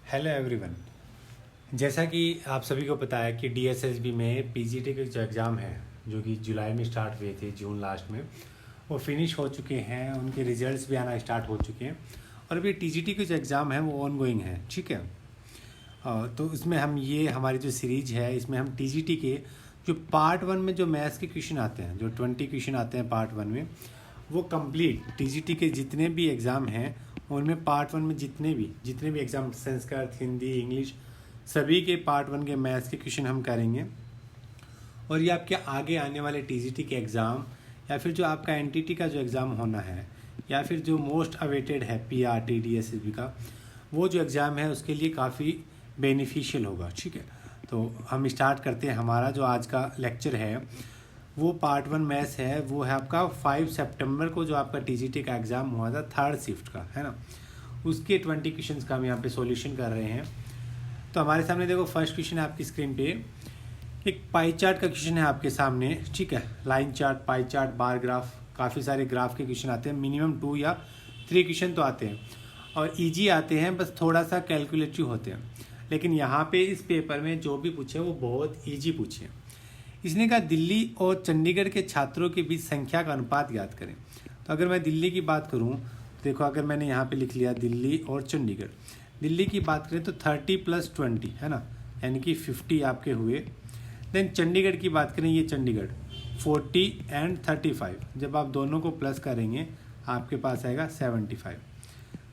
Hello everyone. जैसा कि आप सभी को पता है कि डीएसएसबी में पीजीटी के जो एग्ज़ाम है जो कि जुलाई में स्टार्ट हुए थे, जून लास्ट में वो फिनिश हो चुके हैं। उनके रिजल्ट्स भी आना स्टार्ट हो चुके हैं और अभी टीजीटी के जो एग्ज़ाम है वो ऑन गोइंग है। ठीक है, तो इसमें हम ये हमारी जो सीरीज है इसमें हम टीजीटी के जो पार्ट 1 में जो मैथ्स के क्वेश्चन आते हैं, जो 20 क्वेश्चन आते हैं पार्ट 1 में, वो कंप्लीट टीजीटी के जितने भी एग्ज़ाम हैं उनमें पार्ट 1 में जितने भी एग्ज़ाम, संस्कृत, हिंदी, इंग्लिश, सभी के पार्ट 1 के मैथ्स के क्वेश्चन हम करेंगे। और ये आपके आगे आने वाले टीजीटी के एग्ज़ाम या फिर जो आपका एनटीटी का जो एग्ज़ाम होना है या फिर जो मोस्ट अवेटेड है पीआरटी डीएसएसबी का, वो जो एग्ज़ाम है उसके लिए काफ़ी बेनिफिशियल होगा। ठीक है, तो हम स्टार्ट करते हैं। हमारा जो आज का लेक्चर है वो पार्ट 1 मैथ्स है, वो है आपका 5 सितंबर को जो आपका टीजीटी का एग्ज़ाम हुआ था थर्ड शिफ्ट का, है ना, उसके 20 क्वेश्चंस का हम यहाँ पे सॉल्यूशन कर रहे हैं। तो हमारे सामने देखो फर्स्ट क्वेश्चन है आपकी स्क्रीन पे, एक पाई चार्ट का क्वेश्चन है आपके सामने। ठीक है, line chart, pie chart, bar graph, काफ़ी सारे ग्राफ के क्वेश्चन आते हैं। मिनिमम 2 या 3 क्वेश्चन तो आते हैं और ईजी आते हैं, बस थोड़ा सा कैलकुलेटिव होते हैं। लेकिन यहाँ पे इस पेपर में जो भी पूछे वो बहुत ईजी पूछे। इसने कहा दिल्ली और चंडीगढ़ के छात्रों के बीच संख्या का अनुपात ज्ञात करें। तो अगर मैं दिल्ली की बात करूँ, देखो अगर मैंने यहाँ पे लिख लिया दिल्ली और चंडीगढ़, दिल्ली की बात करें तो 30 + 20 है ना, यानी कि 50 आपके हुए। देन चंडीगढ़ की बात करें, ये चंडीगढ़ 40 और 35, जब आप दोनों को प्लस करेंगे आपके पास आएगा 75।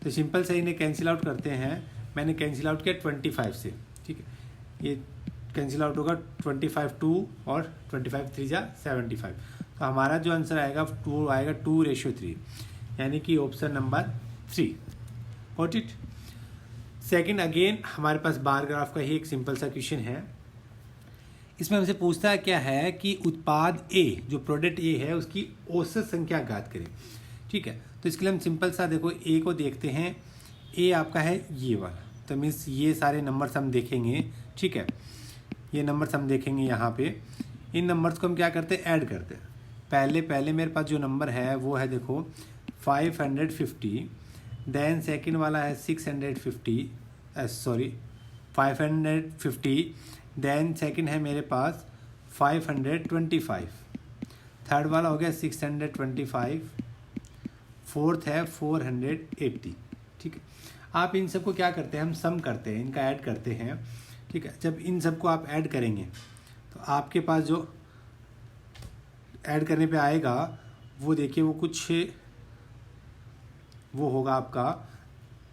तो सिंपल से इन्हें कैंसिल आउट करते हैं। मैंने कैंसिल आउट किया 25 से। ठीक है, ये कैंसिल आउट होगा 25 2 और 25 3 जा 75। तो हमारा जो आंसर आएगा 2 आएगा 2:3, यानी कि option number 3। Got it. Second, again हमारे पास बार ग्राफ का ही एक सिंपल सा क्वेश्चन है। इसमें हमसे पूछता है क्या है कि उत्पाद ए, जो प्रोडक्ट ए है, उसकी औसत संख्या ज्ञात करें। ठीक है, तो इसके लिए हम सिंपल सा देखो ए को देखते हैं। ए आपका है ये वाला, तो मीन्स ये सारे नंबर्स हम देखेंगे। ठीक है, ये नंबर्स हम देखेंगे यहाँ पे। इन नंबर्स को हम क्या करते हैं, ऐड करते हैं। पहले मेरे पास जो नंबर है वो है देखो 550, देन सेकंड वाला है 650, 550, देन सेकंड है मेरे पास 525, थर्ड वाला हो गया 625, फोर्थ है 480। ठीक है, आप इन सबको क्या करते हैं, हम सम करते हैं, इनका ऐड करते हैं। ठीक है, जब इन सबको आप ऐड करेंगे तो आपके पास जो ऐड करने पे आएगा वो देखिए वो कुछ वो होगा आपका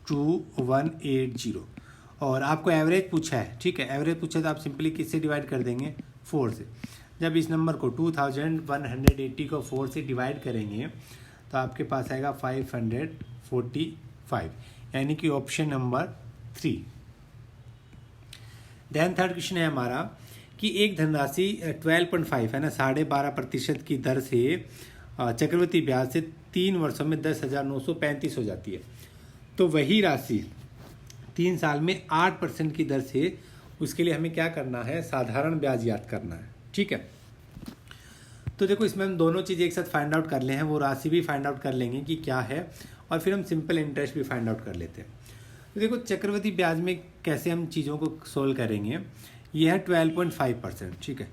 2180। और आपको एवरेज पूछा है। ठीक है, एवरेज पूछा तो आप सिंपली किससे डिवाइड कर देंगे, 4 से। जब इस नंबर को 2180 को 4 से डिवाइड करेंगे तो आपके पास आएगा 545, यानी कि option number 3। Then third question है हमारा कि एक धनराशि 12.5 है ना, 12.5% की दर से चक्रवृद्धि ब्याज से 3 वर्षों में 10,935 हो जाती है। तो वही राशि 3 साल में 8% की दर से, उसके लिए हमें क्या करना है, साधारण ब्याज याद करना है। ठीक है, तो देखो इसमें हम दोनों चीज़ एक साथ फाइंड आउट कर ले हैं, वो राशि भी फाइंड आउट कर लेंगे कि क्या है और फिर हम सिंपल इंटरेस्ट भी फाइंड आउट कर लेते हैं। तो देखो चक्रवृद्धि ब्याज में कैसे हम चीज़ों को सोल्व करेंगे। ये है 12.5%। ठीक है,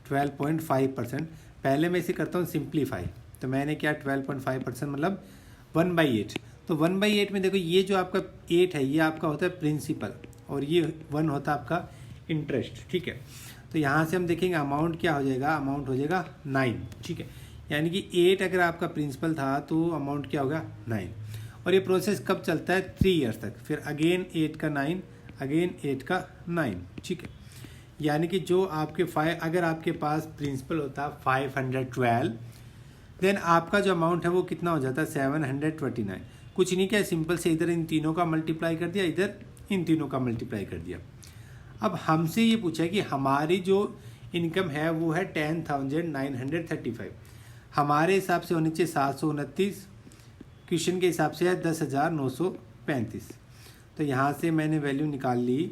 12.5%। पहले मैं इसे करता हूँ सिंप्लीफाई। तो मैंने क्या 12.5% मतलब 1/8। तो 1/8 में देखो ये जो आपका 8 है ये आपका होता है प्रिंसिपल और ये 1 होता है आपका इंटरेस्ट। ठीक है, तो यहाँ से हम देखेंगे अमाउंट क्या हो जाएगा, अमाउंट हो जाएगा 9। ठीक है, यानी कि 8 अगर आपका प्रिंसिपल था तो अमाउंट क्या होगा 9। और ये प्रोसेस कब चलता है, 3 ईयर्स तक। फिर अगेन 8 का 9, अगेन 8 का 9। ठीक है, यानी कि जो आपके अगर आपके पास प्रिंसिपल होता 512, देन आपका जो अमाउंट है वो कितना हो जाता है 729। कुछ नहीं किया, सिंपल से इधर इन तीनों का मल्टीप्लाई कर दिया, इधर इन तीनों का मल्टीप्लाई कर दिया। अब हमसे ये पूछा है कि हमारी जो इनकम है वो है 10,935, हमारे हिसाब से होनी चाहिए 729, क्वेश्चन के हिसाब से है 10,935। तो यहाँ से मैंने वैल्यू निकाल ली,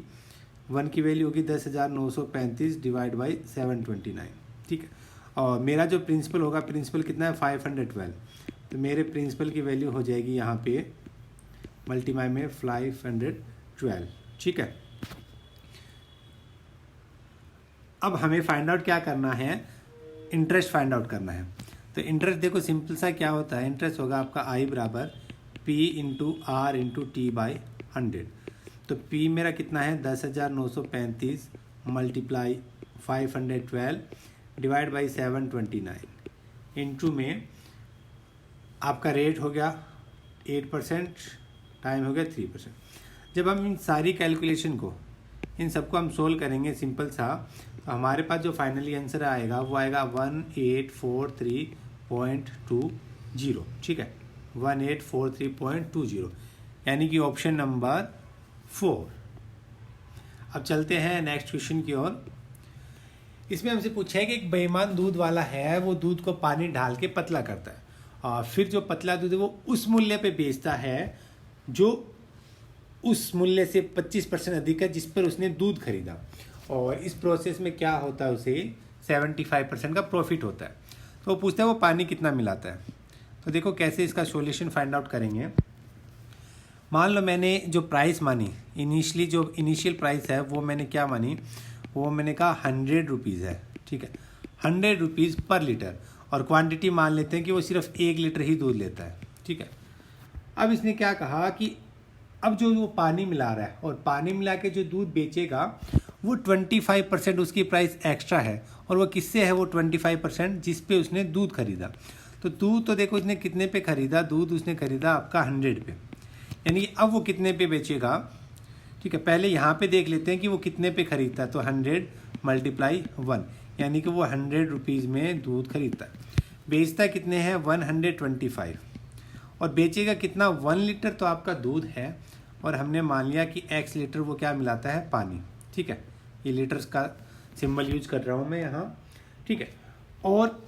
1 की वैल्यू होगी 10,935 डिवाइड बाई 729। ठीक है, और मेरा जो प्रिंसिपल होगा, प्रिंसिपल कितना है 512, तो मेरे प्रिंसिपल की वैल्यू हो जाएगी यहाँ पे मल्टीप्लाई में 512। ठीक है। अब हमें फाइंड आउट क्या करना है, इंटरेस्ट फाइंड आउट करना है। तो इंटरेस्ट देखो सिंपल सा क्या होता है, इंटरेस्ट होगा आपका आई बराबर P into R into T by 100। तो पी मेरा कितना है 10,935 मल्टीप्लाई 512 डिवाइड बाई 729 इंटू में आपका रेट हो गया 8%, टाइम हो गया 3%। जब हम इन सारी कैलकुलेशन को, इन सबको हम सोल्व करेंगे सिंपल सा, तो हमारे पास जो फाइनली आंसर आएगा वो आएगा 1843.20। ठीक है, 1843.20, यानी कि ऑप्शन नंबर 4। अब चलते हैं नेक्स्ट क्वेश्चन की ओर। इसमें हमसे पूछा है कि एक बेईमान दूध वाला है, वो दूध को पानी डाल के पतला करता है और फिर जो पतला दूध है वो उस मूल्य पे बेचता है जो उस मूल्य से 25% अधिक है जिस पर उसने दूध खरीदा, और इस प्रोसेस में क्या होता है, उसे 75% का प्रॉफिट होता है। तो वो पूछता है वो पानी कितना मिलाता है। तो देखो कैसे इसका सॉल्यूशन फाइंड आउट करेंगे। मान लो मैंने जो प्राइस मानी इनिशियली, जो इनिशियल प्राइस है वो मैंने क्या मानी, वो मैंने कहा 100 रुपीज़ है। ठीक है, 100 रुपीज़ पर लीटर, और क्वांटिटी मान लेते हैं कि वो सिर्फ 1 लीटर ही दूध लेता है। ठीक है, अब इसने क्या कहा कि अब जो वो पानी मिला रहा है और पानी मिला के जो दूध बेचेगा वो 25% उसकी प्राइस एक्स्ट्रा है, और वो किससे है वो 25%, जिस पे उसने दूध खरीदा। तो दूध तो देखो इसने कितने पे खरीदा, दूध उसने खरीदा आपका 100 पे, यानी कि अब वो कितने पे बेचेगा। ठीक है, पहले यहाँ पे देख लेते हैं कि वो कितने पे खरीदता है। तो 100 मल्टीप्लाई 1, यानी कि वो 100 रुपीज़ में दूध खरीदता है। बेचता कितने हैं 125, और बेचेगा कितना 1 लीटर तो आपका दूध है, और हमने मान लिया कि x लीटर वो क्या मिलाता है, पानी। ठीक है, ये लीटर्स का सिंबल यूज कर रहा हूँ मैं यहाँ। ठीक है, और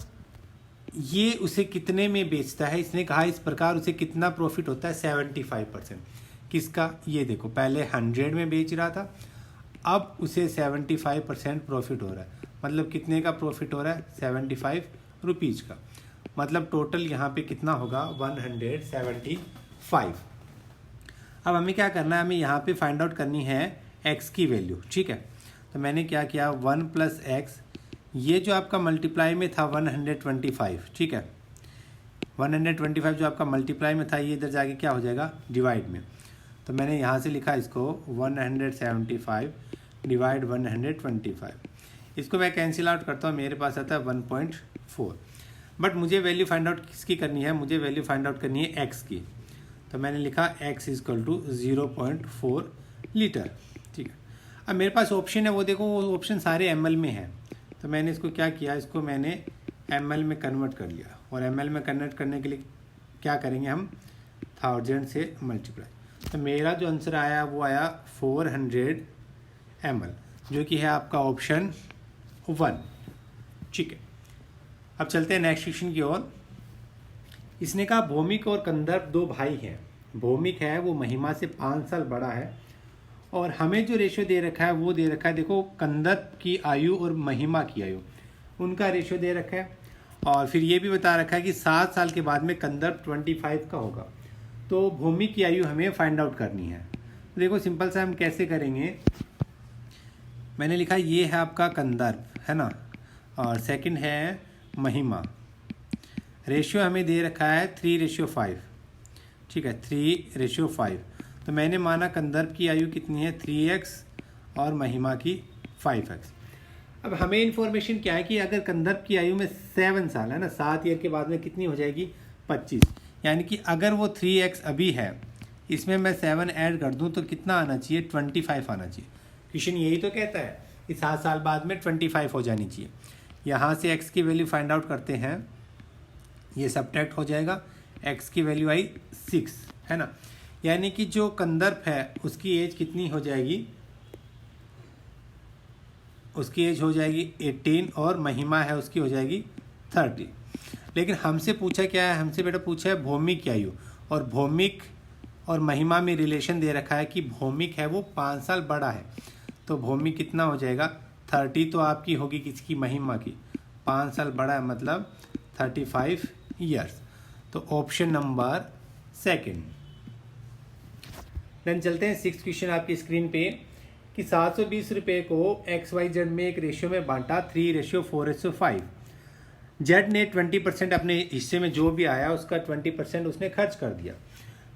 ये उसे कितने में बेचता है, इसने कहा इस प्रकार उसे कितना प्रॉफिट होता है 75%। किसका, ये देखो पहले 100 में बेच रहा था, अब उसे 75% प्रॉफिट हो रहा है। मतलब कितने का प्रॉफिट हो रहा है 75 रुपीज़ का, मतलब टोटल यहाँ पे कितना होगा 175। अब हमें क्या करना है, हमें यहाँ पे फाइंड आउट करनी है x की वैल्यू। ठीक है, तो मैंने क्या किया 1 + x, ये जो आपका मल्टीप्लाई में था 125। ठीक है, 125 जो आपका मल्टीप्लाई में था, ये इधर जाके क्या हो जाएगा डिवाइड में। तो मैंने यहाँ से लिखा इसको 175 डिवाइड 125। इसको मैं कैंसिल आउट करता हूँ, मेरे पास आता है 1.4। बट मुझे वैल्यू फाइंड आउट किसकी करनी है, मुझे वैल्यू फाइंड आउट करनी है x की। तो मैंने लिखा x = 0.4 लीटर। ठीक है, अब मेरे पास ऑप्शन है, वो देखो वो ऑप्शन सारे ml में है। तो मैंने इसको क्या किया, इसको मैंने ml में कन्वर्ट कर लिया, और ml में कन्वर्ट करने के लिए क्या करेंगे हम 1000 से मल्टीप्लाई। तो मेरा जो आंसर आया वो आया 400 ml, जो कि है आपका ऑप्शन 1। ठीक है, अब चलते हैं नेक्स्ट क्वेश्चन की ओर। इसने कहा भौमिक और कंदर्प 2 भाई हैं। भौमिक है वो महिमा से 5 साल बड़ा है, और हमें जो रेशियो दे रखा है वो दे रखा है, देखो कंदर्प की आयु और महिमा की आयु, उनका रेशियो दे रखा है, और फिर ये भी बता रखा है कि 7 साल के बाद में कंदर्प 25 का होगा। तो भौमिक की आयु हमें फाइंड आउट करनी है। तो देखो सिंपल सा हम कैसे करेंगे, मैंने लिखा ये है आपका कंदर्प, है ना, और सेकंड है महिमा। रेशियो हमें दे रखा है 3:5। ठीक है, 3:5। तो मैंने माना कंदर्प की आयु कितनी है 3x और महिमा की 5x। अब हमें इन्फॉर्मेशन क्या है कि अगर कंदर्प की आयु में 7 साल है ना, 7 ईयर के बाद में कितनी हो जाएगी 25, यानी कि अगर वो 3x अभी है, इसमें मैं 7 ऐड कर दूं तो कितना आना चाहिए 25 आना चाहिए। क्वेश्चन यही तो कहता है कि 7 साल बाद में 25 हो जानी चाहिए। यहाँ से x की वैल्यू फाइंड आउट करते हैं, ये सब्ट्रैक्ट हो जाएगा, x की वैल्यू आई 6, है ना, यानी कि जो कंदर्प है उसकी एज कितनी हो जाएगी, उसकी एज हो जाएगी 18, और महिमा है उसकी हो जाएगी 30। लेकिन हमसे पूछा क्या है, हमसे बेटा पूछा है भौमिक की आयु, और भौमिक और महिमा में रिलेशन दे रखा है कि भौमिक है वो 5 साल बड़ा है। तो भौमिक कितना हो जाएगा 30, तो आपकी होगी किसकी, महिमा की। 5 साल बड़ा है मतलब 35 ईयर्स। तो ऑप्शन नंबर 2। देन चलते हैं 6th क्वेश्चन आपकी स्क्रीन पे कि 720 रुपये को XYZ में एक रेशियो में बांटा 3:4:5। जेड ने 20% अपने हिस्से में जो भी आया उसका 20% उसने खर्च कर दिया।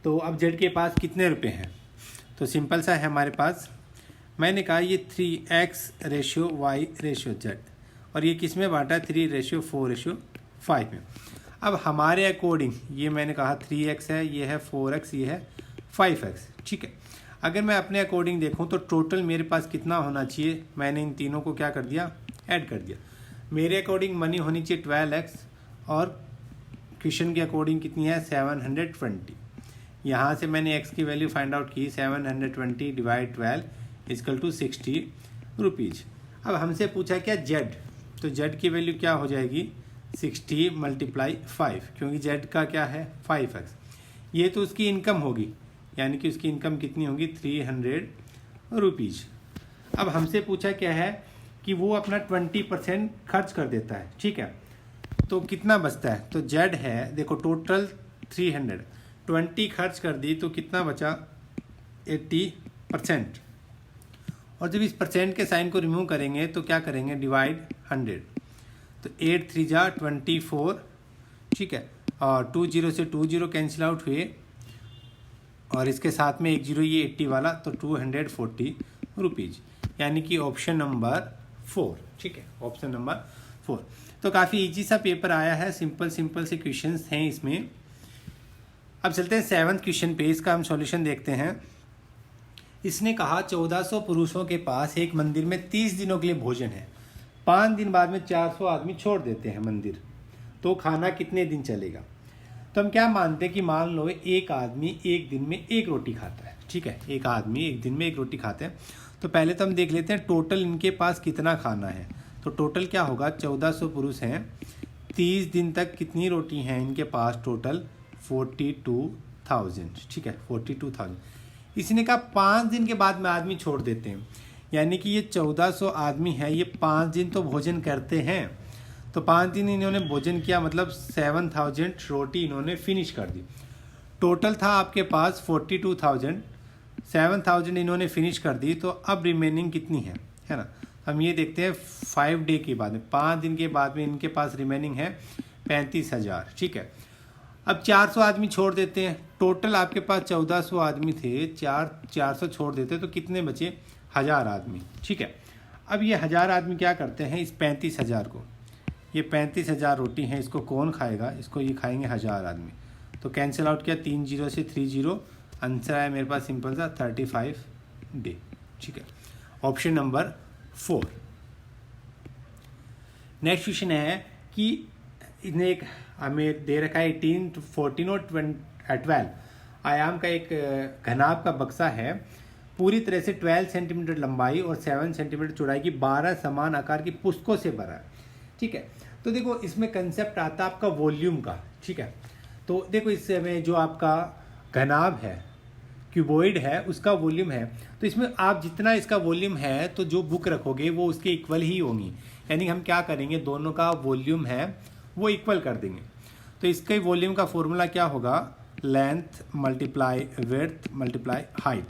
तो अब जेड के पास कितने रुपए हैं? तो सिंपल सा है हमारे पास, मैंने कहा ये 3x/y/z और ये किस में बांटा 3:4:5 में। अब हमारे अकॉर्डिंग ये मैंने कहा 3x है, ये है 4x, ये है 5x, ठीक है। अगर मैं अपने अकॉर्डिंग देखूं तो टोटल मेरे पास कितना होना चाहिए, मैंने इन तीनों को क्या कर दिया, ऐड कर दिया। मेरे अकॉर्डिंग मनी होनी चाहिए 12x और क्वेश्चन के अकॉर्डिंग कितनी है 720। यहाँ से मैंने x की वैल्यू फाइंड आउट की 720 डिवाइड 12 इक्वल टू 60 रुपीज़। अब हमसे पूछा क्या z, तो z की वैल्यू क्या हो जाएगी 60 × 5, क्योंकि z का क्या है 5x। ये तो उसकी इनकम होगी, यानी कि उसकी इनकम कितनी होगी 300 रुपीज़। अब हमसे पूछा क्या है कि वो अपना 20% खर्च कर देता है, ठीक है। तो कितना बचता है, तो z है देखो टोटल 300, 20 खर्च कर दी तो कितना बचा 80%। और जब इस परसेंट के साइन को रिमूव करेंगे तो क्या करेंगे डिवाइड 100, तो 8 3 जा 24, ठीक है। और 2 0 से 2 0 कैंसिल आउट हुए और इसके साथ में 1 0 ये 80 वाला, तो 240 रुपीज़, यानी कि ऑप्शन नंबर 4, ठीक है, ऑप्शन नंबर 4। तो काफ़ी इजी सा पेपर आया है, सिंपल से क्वेश्चंस हैं इसमें। अब चलते हैं 7th क्वेश्चन पे, इसका हम सॉल्यूशन देखते हैं। इसने कहा 1400 पुरुषों के पास एक मंदिर में 30 दिनों के लिए भोजन है, 5 दिन बाद में 400 आदमी छोड़ देते हैं मंदिर, तो खाना कितने दिन चलेगा? तो हम क्या मानते हैं कि मान लो एक आदमी एक दिन में एक रोटी खाता है, ठीक है, एक आदमी एक दिन में एक रोटी खाता है। तो पहले तो हम देख लेते हैं टोटल इनके पास कितना खाना है। तो टोटल क्या होगा 1400 पुरुष हैं, 30 दिन तक कितनी रोटी हैं इनके पास टोटल 42,000, ठीक है 42,000। इसने कहा 5 दिन के बाद में आदमी छोड़ देते हैं, यानी कि ये 1400 आदमी है, ये 5 दिन तो भोजन करते हैं। तो 5 दिन इन्होंने भोजन किया, मतलब 7000 रोटी इन्होंने फिनिश कर दी। टोटल था आपके पास 42,000, 7000 इन्होंने फिनिश कर दी, तो अब रिमेनिंग कितनी है ना। हम ये देखते हैं 5 डे के बाद में, 5 दिन के बाद में इनके पास रिमेनिंग है 35,000, ठीक है। अब 400 आदमी छोड़ देते हैं, टोटल आपके पास 1400 आदमी थे, 400 छोड़ देते तो कितने बचे 1000 आदमी, ठीक है। अब ये 1000 आदमी क्या करते हैं, इस 35,000 को, ये 35,000 रोटी हैं, इसको कौन खाएगा, इसको ये खाएंगे 1000 आदमी। तो कैंसिल आउट किया 3 0 से 3 0, आंसर आया मेरे पास सिंपल सा 35 डे, ठीक है, ऑप्शन नंबर 4। नेक्स्ट क्वेश्चन है कि इन्हें एक हमें दे रखा है 18, 14 और 12 आयाम का एक घनाभ का बक्सा है, पूरी तरह से 12 सेंटीमीटर लंबाई और 7 सेंटीमीटर चौड़ाई की 12 समान आकार की पुस्तकों से भरा है, ठीक है। तो देखो इसमें कंसेप्ट आता है आपका वॉल्यूम का, ठीक है। तो देखो इसमें जो आपका घनाभ है, क्यूबॉइड है, उसका वॉल्यूम है, तो इसमें आप जितना इसका वॉल्यूम है तो जो बुक रखोगे वो उसके इक्वल ही होंगी, यानी हम क्या करेंगे दोनों का वॉल्यूम है वो इक्वल कर देंगे। तो इसके वॉल्यूम का फॉर्मूला क्या होगा, length multiply width multiply height,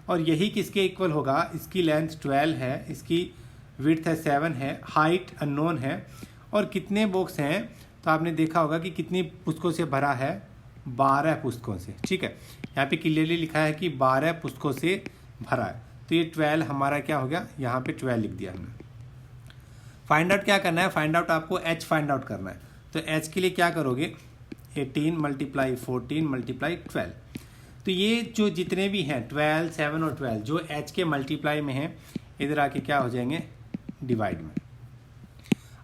और यही किसके इक्वल होगा, इसकी लेंथ 12 है, इसकी विड्थ है 7 है, हाइट अननोन है, और कितने बॉक्स हैं तो आपने देखा होगा कि कितनी पुस्तकों से भरा है 12 पुस्तकों से, ठीक है। यहाँ पे क्लियरली लिखा है कि 12 पुस्तकों से भरा है, तो ये 12 हमारा क्या हो गया, यहाँ पे 12 लिख दिया हमने। फाइंड आउट क्या करना है, फाइंड आउट आपको h फाइंड आउट करना है। तो h के लिए क्या करोगे 18 × 14 × 12। तो ये जो जितने भी हैं 12, 7 और 12 जो h के मल्टीप्लाई में हैं, इधर आके क्या हो जाएंगे डिवाइड में।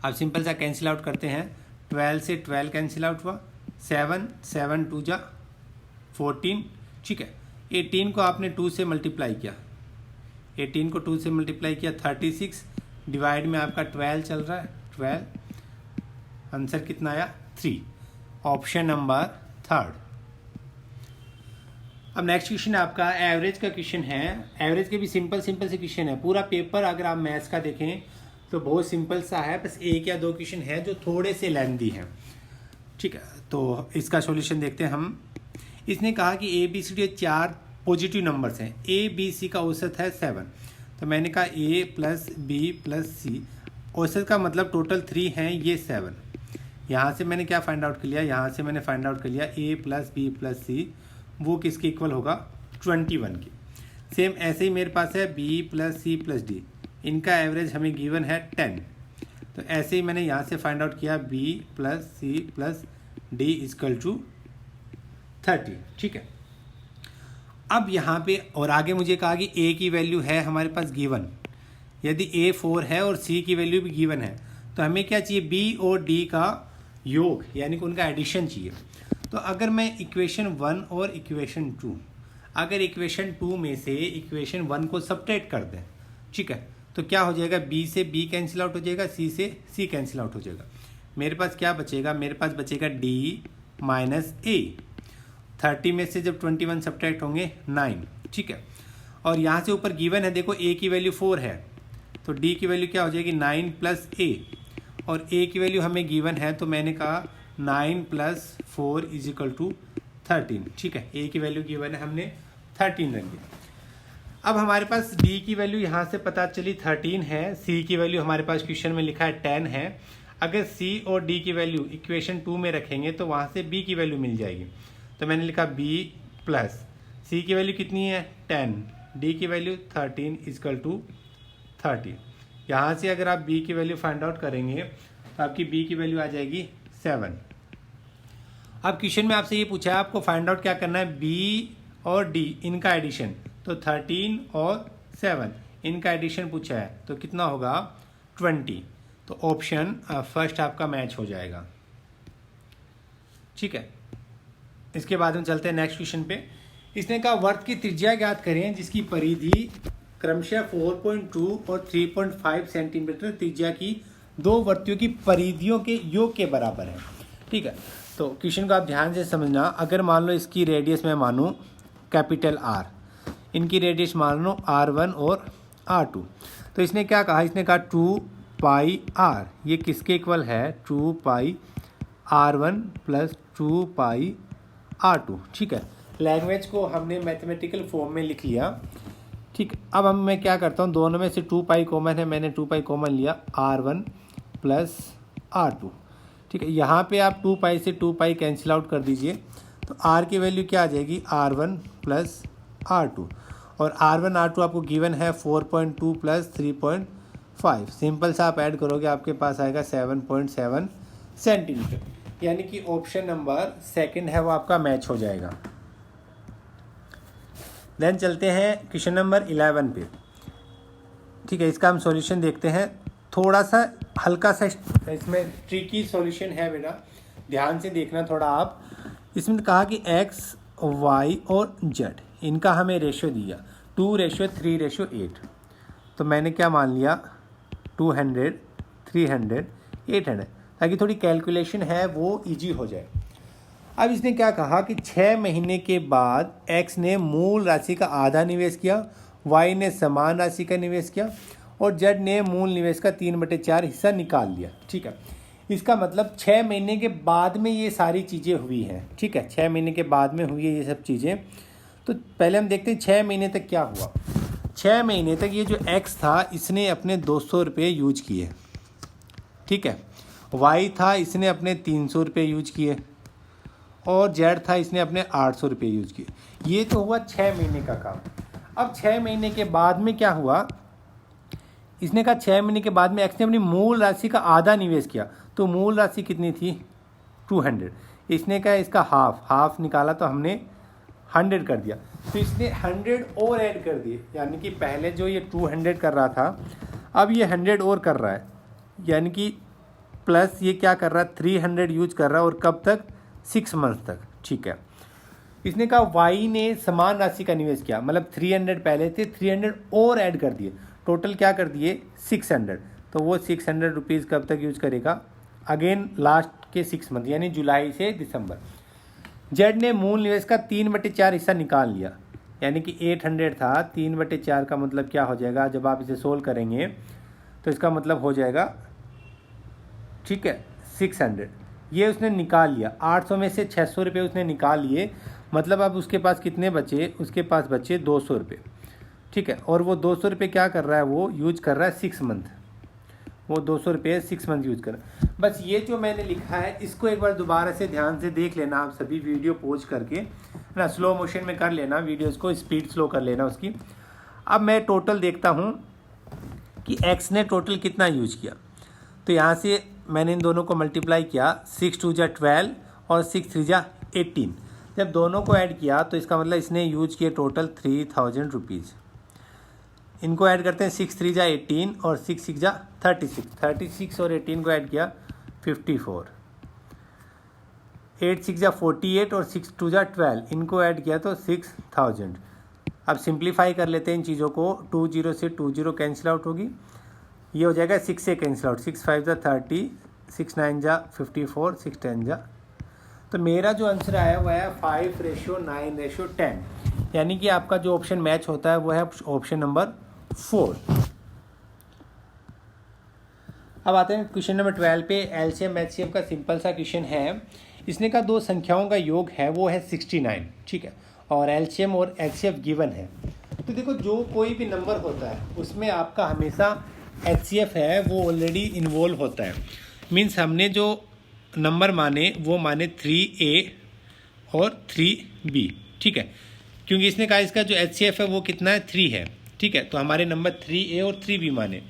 अब सिंपल सा कैंसिल आउट करते हैं, 12 से 12 कैंसिल आउट हुआ, 7 7 2 जा 14, ठीक है। 18 को आपने 2 से मल्टीप्लाई किया, 18 को 2 से मल्टीप्लाई किया 36, डिवाइड में आपका 12 चल रहा है 12, आंसर कितना आया 3, ऑप्शन नंबर 3। अब नेक्स्ट क्वेश्चन आपका एवरेज का क्वेश्चन है। एवरेज के भी सिंपल से क्वेश्चन है, पूरा पेपर अगर आप मैथ्स का देखें तो बहुत सिंपल सा है, बस 1 या 2 क्वेश्चन है जो थोड़े से लेंथी हैं, ठीक है। तो इसका सॉल्यूशन देखते हैं हम। इसने कहा कि ABCD 4 पॉजिटिव नंबर्स हैं। ए बी सी का औसत है 7, तो मैंने कहा ए प्लस बी प्लस सी, औसत का मतलब टोटल 3 हैं, ये 7। यहाँ से मैंने क्या फाइंड आउट कर लिया, यहाँ से मैंने फाइंड आउट कर लिया ए प्लस बी प्लस सी वो किसके इक्वल होगा, 21 की। सेम ऐसे ही मेरे पास है B plus C plus D, इनका एवरेज हमें गिवन है 10, तो ऐसे ही मैंने यहाँ से फाइंड आउट किया B plus C plus D equal to 30। ठीक है, अब यहाँ पे और आगे मुझे कहा कि ए की वैल्यू है हमारे पास गिवन, यदि ए 4 है और सी की वैल्यू भी गिवन है तो हमें क्या चाहिए, बी और डी का योग यानी कि उनका एडिशन चाहिए। तो अगर मैं इक्वेशन 1 और इक्वेशन 2, अगर इक्वेशन 2 में से इक्वेशन 1 को सब्ट्रैक्ट कर दें, ठीक है, तो क्या हो जाएगा, बी से बी कैंसिल आउट हो जाएगा, सी से सी कैंसिल आउट हो जाएगा। मेरे पास क्या बचेगा, मेरे पास बचेगा डी माइनस ए। 30 में से जब 21 सब्ट्रैक्ट होंगे 9, ठीक है, और यहाँ से ऊपर गिवन है, देखो ए की वैल्यू 4 है तो डी की वैल्यू क्या हो जाएगी 9 प्लस ए, और ए की वैल्यू हमें गिवन है तो मैंने कहा 9 प्लस 4 इज इक्वल टू 13। ठीक है, ए की वैल्यू गिवन है, हमने 13 रख दी। अब हमारे पास डी की वैल्यू यहाँ से पता चली 13 है, सी की वैल्यू हमारे पास क्वेश्चन में लिखा है 10 है। अगर सी और डी की वैल्यू इक्वेशन 2 में रखेंगे तो वहाँ से बी की वैल्यू मिल जाएगी, तो मैंने लिखा बी प्लस सी की वैल्यू कितनी है 10, डी की वैल्यू 13 इजकल टू 30। यहाँ से अगर आप बी की वैल्यू फाइंड आउट करेंगे तो आपकी बी की वैल्यू आ जाएगी 7। अब क्वेश्चन में आपसे ये पूछा है आपको फाइंड आउट क्या करना है, बी और डी इनका एडिशन, तो 13 और 7 इनका एडिशन पूछा है तो कितना होगा 20, तो ऑप्शन फर्स्ट आपका मैच हो जाएगा। ठीक है, इसके बाद हम चलते हैं नेक्स्ट क्वेश्चन पे। इसने कहा वर्त की त्रिज्या ज्ञात करें जिसकी परिधि क्रमशः 4.2 और 3.5 सेंटीमीटर त्रिज्या की दो वर्तियों की परिधियों के योग के बराबर है। ठीक है, तो क्वेश्चन को आप ध्यान से समझना। अगर मान लो इसकी रेडियस मैं मानूं कैपिटल आर, इनकी रेडियस मान लो R1 और R2, तो इसने क्या कहा, इसने कहा 2 पाई आर, ये किसके इक्वल है 2 पाई R1 प्लस 2 पाई R2। ठीक है, लैंग्वेज को हमने मैथमेटिकल फॉर्म में लिख लिया। ठीक, अब मैं क्या करता हूँ, दोनों में से 2 पाई कॉमन है, मैंने 2 पाई कॉमन लिया, R1 प्लस R2। ठीक है, यहाँ पे आप 2 पाई से 2 पाई कैंसिल आउट कर दीजिए, तो R की वैल्यू क्या आ जाएगी R1 प्लस R2, और R1 R2 आपको गिवन है 4.2 प्लस 3.5, सिंपल सा आप ऐड करोगे आपके पास आएगा 7.7 सेंटीमीटर, यानी कि ऑप्शन नंबर सेकंड है वो आपका मैच हो जाएगा। देन चलते हैं क्वेश्चन नंबर 11 पे। ठीक है, इसका हम सॉल्यूशन देखते हैं, थोड़ा सा हल्का सा इसमें ट्रिकी सॉल्यूशन है बेटा, ध्यान से देखना थोड़ा आप। इसमें कहा कि x, y और z इनका हमें रेशियो दिया 2:3:8, तो मैंने क्या मान लिया 200, 300, 800, ताकि थोड़ी कैलकुलेशन है वो इजी हो जाए। अब इसने क्या कहा कि 6 महीने के बाद x ने मूल राशि का आधा निवेश किया, y ने समान राशि का निवेश किया और z ने मूल निवेश का 3/4 हिस्सा निकाल लिया। ठीक है, इसका मतलब 6 महीने के बाद में ये सारी चीज़ें हुई हैं। ठीक है, 6 महीने के बाद में हुई है ये सब चीज़ें। तो पहले हम देखते हैं 6 महीने तक क्या हुआ। 6 महीने तक ये जो x था इसने अपने 200 रुपये यूज किए। ठीक है, y था इसने अपने 300 रुपये यूज किए और z था इसने अपने 800 रुपये यूज किए। ये तो हुआ 6 महीने का काम। अब 6 महीने के बाद में क्या हुआ, इसने कहा 6 महीने के बाद में x ने अपनी मूल राशि का आधा निवेश किया, तो मूल राशि कितनी थी 200, इसने कहा इसका हाफ निकाला तो हमने 100 कर दिया, तो इसने 100 और ऐड कर दिए, यानी कि पहले जो ये 200 कर रहा था अब ये 100 और कर रहा है, यानी कि प्लस ये क्या कर रहा है 300 यूज कर रहा है, और कब तक 6 मंथ तक। ठीक है, इसने कहा y ने समान राशि का निवेश किया, मतलब 300 पहले थे 300 और ऐड कर दिए, टोटल क्या कर दिए 600, तो वो 600 रुपीज़ कब तक यूज करेगा, अगेन लास्ट के 6 मंथ यानी जुलाई से दिसंबर। z ने मूल निवेश का 3/4 हिस्सा निकाल लिया, यानी कि 800 था, 3/4 का मतलब क्या हो जाएगा, जब आप इसे सोल्व करेंगे तो इसका मतलब हो जाएगा, ठीक है 600, ये उसने निकाल लिया। 800 में से 600 रुपये उसने निकाल लिए, मतलब अब उसके पास कितने बचे, उसके पास बचे 200 रुपये, ठीक है। और वो 200 रुपये क्या कर रहा है, वो यूज कर रहा है 6 मंथ, वो 200 रुपये 6 मंथ यूज कर रहा है। बस ये जो मैंने लिखा है इसको एक बार दोबारा से ध्यान से देख लेना आप सभी, वीडियो पॉज करके ना स्लो मोशन में कर लेना, वीडियोज़ को स्पीड स्लो कर लेना उसकी। अब मैं टोटल देखता हूँ कि एक्स ने टोटल कितना यूज किया। तो यहाँ से मैंने इन दोनों को मल्टीप्लाई किया, 6 2 जा 12 और 6 3 जा 18। जब दोनों को ऐड किया तो इसका मतलब इसने यूज किया टोटल 3000 रुपीज़। इनको ऐड करते हैं, 6 3 जा 18 और 6 6 जा 36, 36 और 18 को ऐड किया 54, 8 6 जा 48 और 6 2 जा 12, इनको ऐड किया तो 6000। अब सिंप्लीफाई कर लेते हैं इन चीज़ों को, 2 0 से 2 0 कैंसिल आउट होगी, ये हो जाएगा 6 से कैंसिल आउट, 6 5 जा 30, 6 9 जा 54, 6 10 जा। तो मेरा जो आंसर आया हुआ है 5:9:10, यानी कि आपका जो ऑप्शन मैच होता है वो है ऑप्शन नंबर 4। अब आते हैं क्वेश्चन नंबर 12 पे। एलसीएम एचसीएफ का सिंपल सा क्वेश्चन है। इसने का दो संख्याओं का योग है वो है 69, ठीक है, और एलसीएम और एचसीएफ गिवन है। तो देखो जो कोई भी नंबर होता है उसमें आपका हमेशा एचसीएफ है वो ऑलरेडी इन्वॉल्व होता है। मीन्स हमने जो नंबर माने वो माने 3A और 3B, ठीक है, क्योंकि इसने कहा इसका जो एचसीएफ है वो कितना है, 3 है, ठीक है। तो हमारे नंबर 3A और 3B माने।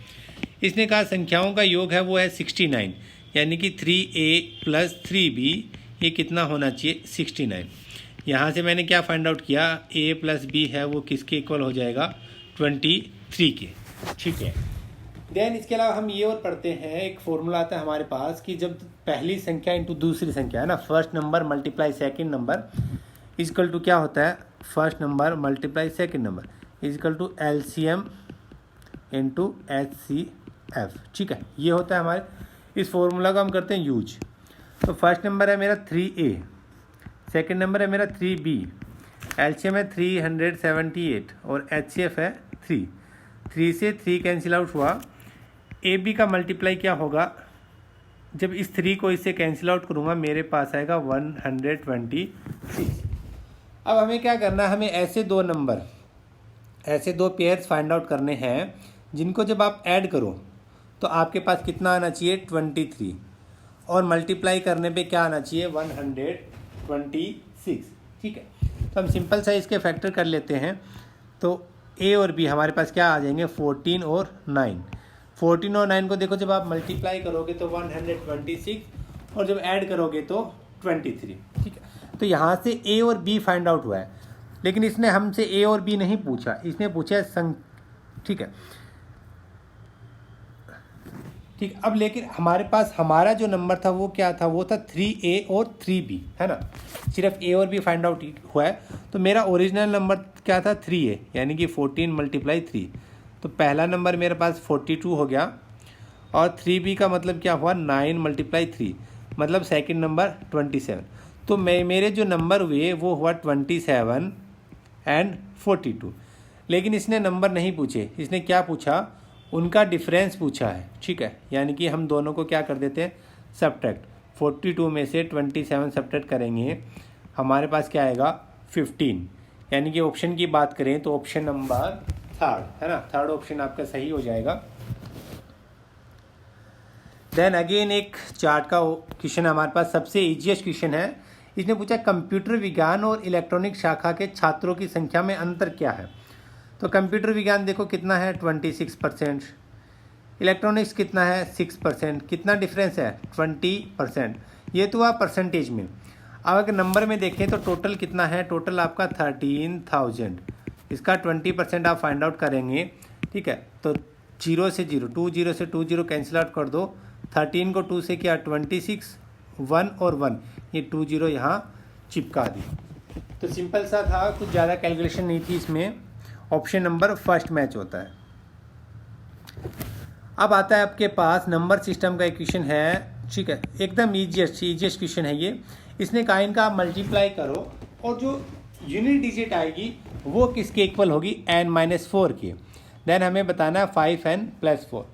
इसने कहा संख्याओं का योग है वो है 69, यानी कि 3A प्लस 3B ये कितना होना चाहिए, 69। यहाँ से मैंने क्या फाइंड आउट किया, A प्लस B है वो किसके इक्वल हो जाएगा, 23 के, ठीक है। देन इसके अलावा हम ये और पढ़ते हैं, एक फॉर्मूला आता है हमारे पास कि जब पहली संख्या इंटू दूसरी संख्या है ना, first number multiply second number equal to क्या होता है, first number multiply second number equal to LCM into HCF, ठीक है। ये होता है हमारे, इस फॉर्मूला को हम करते हैं यूज। तो फर्स्ट नंबर है मेरा 3A, सेकंड नंबर है मेरा 3B, एलसीएम है 378 और एचसीएफ है 3 से 3 कैंसिल आउट हुआ। ए बी का मल्टीप्लाई क्या होगा, जब इस 3 को इससे कैंसिल आउट करूँगा मेरे पास आएगा 126। अब हमें क्या करना है, हमें ऐसे दो नंबर, ऐसे दो पेयर्स फाइंड आउट करने हैं जिनको जब आप ऐड करो तो आपके पास कितना आना चाहिए, 23, और मल्टीप्लाई करने पे क्या आना चाहिए, 126, ठीक है। तो हम सिंपल सा इसके फैक्टर कर लेते हैं। तो ए और बी हमारे पास क्या आ जाएंगे, 14 और 9। 14 और 9 को देखो जब आप मल्टीप्लाई करोगे तो 126 और जब ऐड करोगे तो 23, ठीक है। तो यहाँ से ए और बी फाइंड आउट हुआ है, लेकिन इसने हमसे ए और बी नहीं पूछा, इसने पूछा ठीक है, ठीक। अब लेकिन हमारे पास हमारा जो नंबर था वो क्या था, वो था 3A और 3B, है ना, सिर्फ ए और बी फाइंड आउट हुआ है। तो मेरा ओरिजिनल नंबर क्या था, 3A, यानी कि 14 मल्टीप्लाई 3। तो पहला नंबर मेरे पास 42 हो गया, और 3B का मतलब क्या हुआ, 9 मल्टीप्लाई 3, मतलब सेकंड नंबर 27। तो मेरे जो नंबर हुए वो हुआ 27 एंड 42। लेकिन इसने नंबर नहीं पूछे, इसने क्या पूछा, उनका डिफरेंस पूछा है, ठीक है। यानी कि हम दोनों को क्या कर देते हैं, सब्ट्रैक्ट। 42 में से 27 सब्ट्रैक्ट करेंगे, हमारे पास क्या आएगा, 15। यानी कि ऑप्शन की बात करें तो ऑप्शन नंबर 3, है ना, थर्ड ऑप्शन आपका सही हो जाएगा। देन अगेन एक चार्ट का क्वेश्चन हमारे पास, सबसे ईजीएस्ट क्वेश्चन है। इसने पूछा कंप्यूटर विज्ञान और इलेक्ट्रॉनिक शाखा के छात्रों की संख्या में अंतर क्या है। तो कंप्यूटर विज्ञान देखो कितना है, 26%, इलेक्ट्रॉनिक्स कितना है, 6%, कितना डिफरेंस है, 20%। ये तो आप परसेंटेज में। अब अगर नंबर में देखें तो टोटल कितना है, टोटल आपका 13,000, इसका 20% आप फाइंड आउट करेंगे, ठीक है। तो 0 से 0, 20 से 20 कैंसिल आउट कर दो, 13 को 2 से किया 26, 1 और 1, ये 20 यहाँ चिपका दी। तो सिंपल सा था, कुछ ज़्यादा कैलकुलेशन नहीं थी इसमें। ऑप्शन नंबर फर्स्ट मैच होता है। अब आता है आपके पास नंबर सिस्टम का इक्वेशन है, ठीक है, एकदम ईजीएस्ट क्वेश्चन है ये। इसने कहा इनका आप मल्टीप्लाई करो और जो यूनिट डिजिट आएगी वो किसके इक्वल होगी, n-4 की। देन हमें बताना है 5n+4।